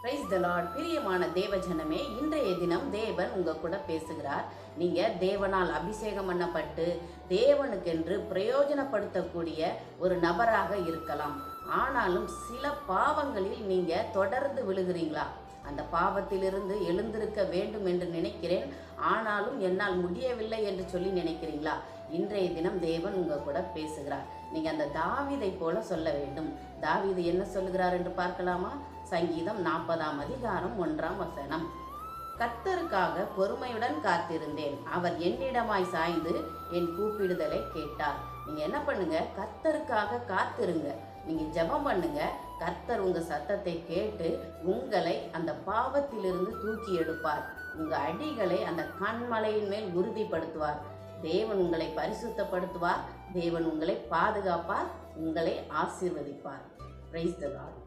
Praise the Lord. பிரியமான தேவஜனமே, இன்றைய தினம் தேவன் உங்க கூட பேசுகிறார். நீங்க தேவனால் அபிஷேகம் பண்ணப்பட்டு தேவனுக்கென்று பிரயோஜனப்படுத்தக்கூடிய ஒரு நபராக இருக்கலாம். ஆனாலும் சில பாவங்களில் நீங்க தொடர்ந்து விழுகிறீங்களா? அந்த பாவத்திலிருந்து எழுந்திருக்க வேண்டும் என்று நினைக்கிறேன், ஆனாலும் என்னால் முடியவில்லை என்று சொல்லி நினைக்கிறீங்களா? இன்றைய தினம் தேவன் உங்க கூட பேசுகிறார். நீங்க அந்த தாவீதை போல சொல்ல வேண்டும். தாவீது என்ன சொல்லுகிறார் என்று பார்க்கலாமா? சங்கீதம் 40ஆம் அதிகாரம் 1ஆம் வசனம். கர்த்தருக்காக பொறுமையுடன் காத்திருந்தேன், அவர் என்னிடமாய் சாய்ந்து என் கூப்பிடுதலை கேட்டார். நீங்க என்ன பண்ணுங்க? கர்த்தருக்காக காத்திருங்க. நீங்க ஜெபம் பண்ணுங்க. கர்த்தர் உங்க சத்தத்தை கேட்டு உங்களை அந்த பாவத்திலிருந்து தூக்கி எடுப்பார். உங்க அடிகளை அந்த கண்மலையின் மேல் உறுதிப்படுத்துவார். தேவன் உங்களை பரிசுத்தப்படுத்துவார். தேவன் உங்களை பாதுகாப்பார். உங்களை ஆசீர்வதிப்பார். Praise the Lord.